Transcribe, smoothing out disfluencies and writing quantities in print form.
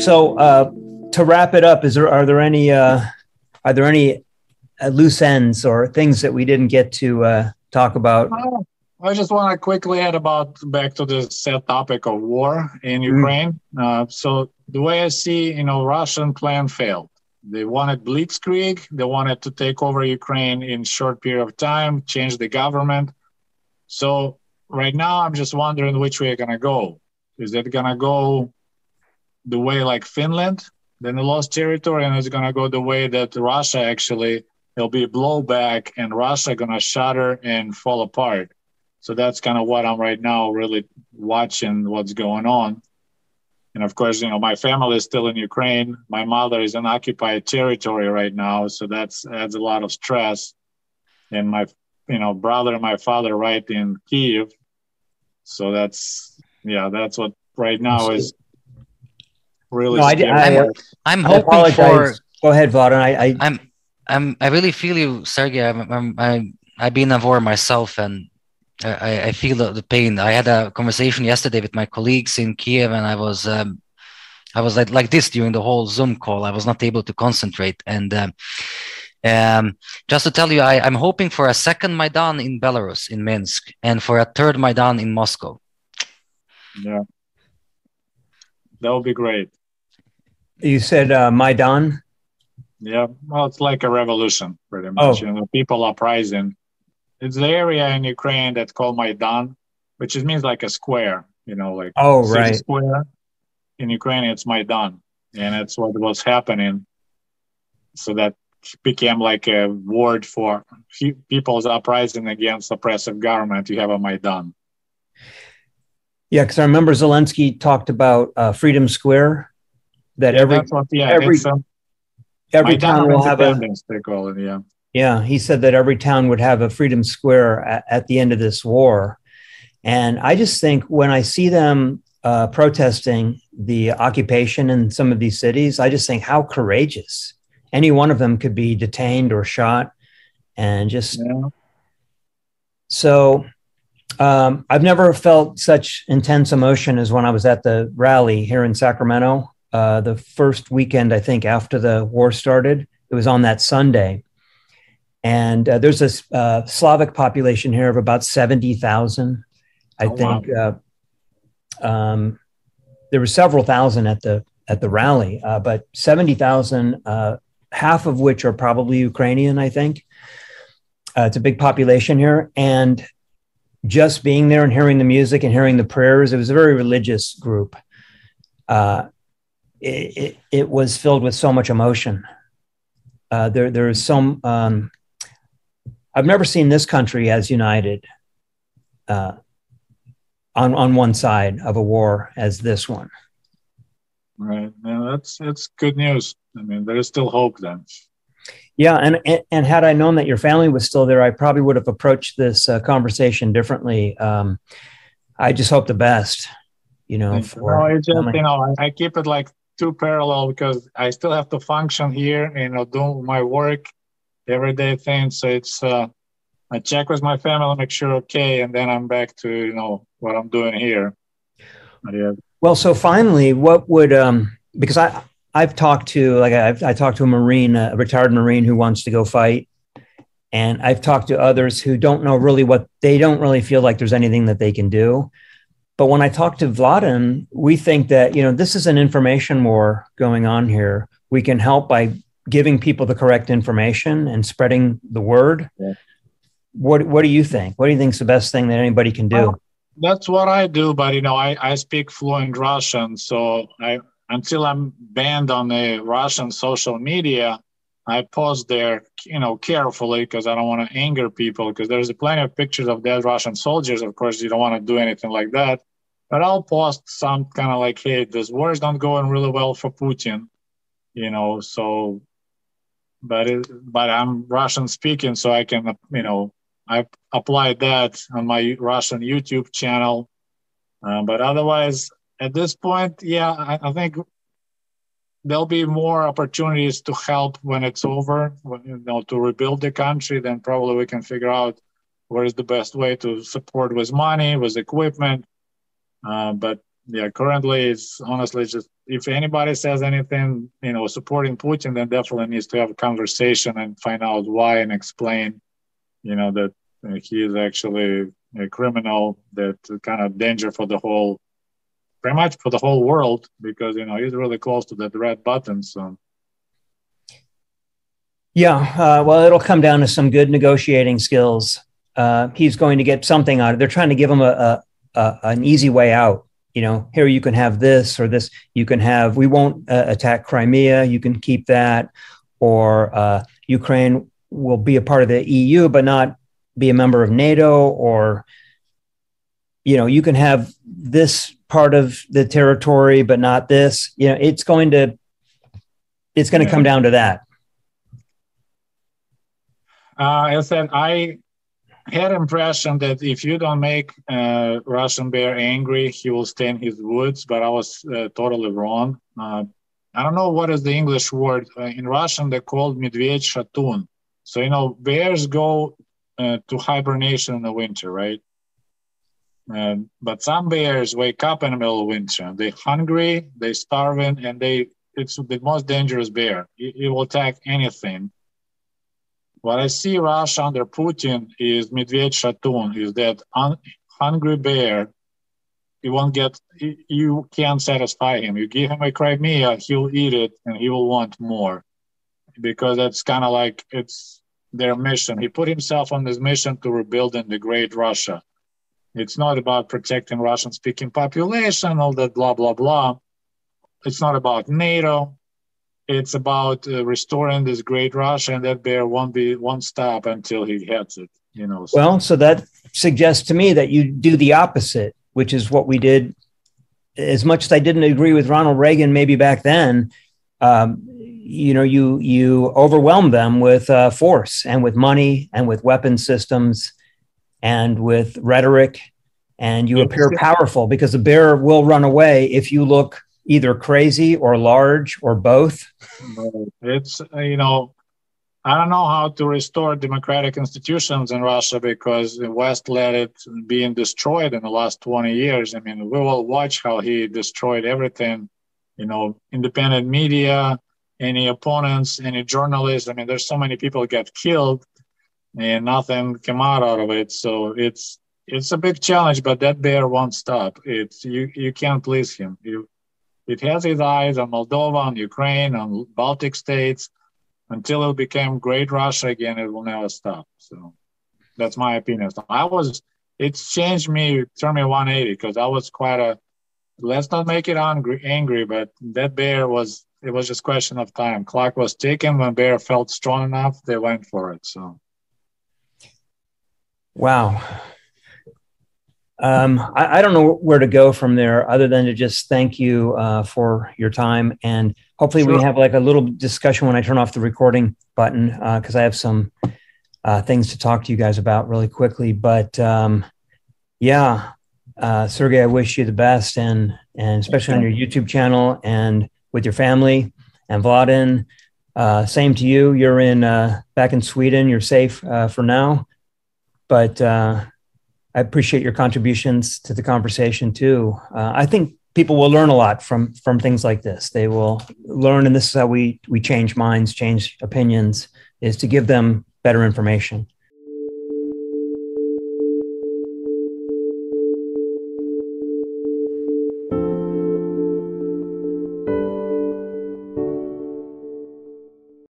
So to wrap it up, are there any loose ends or things that we didn't get to talk about? I just want to quickly add back to the sad topic of war in Ukraine. So the way I see, Russian plan failed. They wanted blitzkrieg. They wanted to take over Ukraine in short period of time, change the government. So right now, I'm just wondering which way it's going to go. Is it going to go the way like Finland, then they lost territory, and it's going to go the way that Russia actually, there'll be a blowback and Russia going to shatter and fall apart. So that's kind of what I'm right now really watching what's going on. And of course, my family is still in Ukraine. My mother is in occupied territory right now. So that adds a lot of stress. And my, brother and my father right in Kiev. So that's what right now is really scary. I'm hoping for. Go ahead, Vladan. I really feel you, Sergei. I've been in a war myself, and I feel the pain. I had a conversation yesterday with my colleagues in Kiev, and I was like this during the whole Zoom call. I was not able to concentrate. And just to tell you, I'm hoping for a second Maidan in Belarus, in Minsk, and for a third Maidan in Moscow. Yeah, that would be great. You said Maidan? Yeah, well, it's like a revolution, pretty much. People uprising. It's the area in Ukraine that's called Maidan, which means like a square, like right. Square. In Ukraine, it's Maidan, and that's what was happening. So that became like a word for people's uprising against oppressive government. You have a Maidan. Yeah, because I remember Zelensky talked about Freedom Square. That every town will have a. Yeah, he said that every town would have a Freedom Square at the end of this war. And I just think when I see them protesting the occupation in some of these cities, I just think how courageous. Any one of them could be detained or shot. And just so I've never felt such intense emotion as when I was at the rally here in Sacramento. The first weekend, I think, after the war started, it was on that Sunday. And there's a Slavic population here of about 70,000. I think there were several thousand at the rally, but 70,000, half of which are probably Ukrainian, I think. It's a big population here. And just being there and hearing the music and hearing the prayers, it was a very religious group. It was filled with so much emotion. There is some... I've never seen this country as united on one side of a war as this one. Right. Yeah, that's good news. I mean, there is still hope then. Yeah, and had I known that your family was still there, I probably would have approached this conversation differently. I just hope the best, I keep it like two parallel because I still have to function here, do my work. Everyday thing. So it's I check with my family, make sure okay, and then I'm back to what I'm doing here. Yeah. Well, so finally, what would because I've talked to I talked to a Marine, a retired Marine who wants to go fight, and I've talked to others who don't know really they don't really feel like there's anything that they can do. But when I talk to Vladan, we think that this is an information war going on here. We can help by giving people the correct information and spreading the word. Yeah. What do you think? What do you think is the best thing that anybody can do? That's what I do, but I speak fluent Russian, so until I'm banned on the Russian social media, I post there, carefully because I don't want to anger people. Because there's plenty of pictures of dead Russian soldiers. Of course, you don't want to do anything like that. But I'll post some kind of like, hey, this war is not going really well for Putin, so. But I'm Russian speaking, so I can, I applied that on my Russian YouTube channel. But otherwise, at this point, I think there'll be more opportunities to help when it's over, to rebuild the country. Then probably we can figure out what is the best way to support with money, with equipment. But yeah, currently it's honestly just if anybody says anything, supporting Putin, then definitely needs to have a conversation and find out why and explain, that he is actually a criminal, that kind of danger for pretty much for the whole world, because, he's really close to that red button. So. Yeah, well, it'll come down to some good negotiating skills. He's going to get something out of it. They're trying to give him an easy way out. Here you can have this or this. You can have, we won't attack Crimea. You can keep that. Or Ukraine will be a part of the EU, but not be a member of NATO. Or, you can have this part of the territory, but not this. It's going to come down to that. I said, I had impression that if you don't make Russian bear angry, he will stay in his woods, but I was totally wrong. I don't know what is the English word. In Russian, they're called medved shatun. So, bears go to hibernation in the winter, right? But some bears wake up in the middle of winter. They're hungry, they're starving, and it's the most dangerous bear. It will attack anything. What I see Russia under Putin is medved shatun, is that hungry bear. You can't satisfy him. You give him a Crimea, he'll eat it and he will want more, because that's kind of like it's their mission. He put himself on this mission to rebuilding the great Russia. It's not about protecting Russian-speaking population, all that blah, blah, blah. It's not about NATO. It's about restoring this great Russia, and that bear won't stop until he gets it. Well, so that suggests to me that you do the opposite, which is what we did. As much as I didn't agree with Ronald Reagan, maybe back then, you overwhelmed them with force and with money and with weapon systems and with rhetoric, and you appear powerful, because the bear will run away if you look either crazy or large or both. It's, I don't know how to restore democratic institutions in Russia, because the West let it being destroyed in the last 20 years. I mean, we will watch how he destroyed everything, independent media, any opponents, any journalists. I mean, there's so many people get killed and nothing came out of it. So it's a big challenge, but that bear won't stop. You can't please him. It has his eyes on Moldova, on Ukraine, on Baltic states. Until it became great Russia again, it will never stop. So that's my opinion. It's changed me, turned me 180, because I was let's not make it angry, but that bear it was just a question of time. Clock was ticking. When bear felt strong enough, they went for it. So. Wow. I don't know where to go from there, other than to just thank you for your time. And hopefully we have like a little discussion when I turn off the recording button, because I have some things to talk to you guys about really quickly. But Sergei, I wish you the best, and especially on your YouTube channel and with your family. And Vladan, same to you. You're back in Sweden. You're safe for now. But I appreciate your contributions to the conversation too. I think people will learn a lot from things like this. They will learn, and this is how we change minds, change opinions, is to give them better information.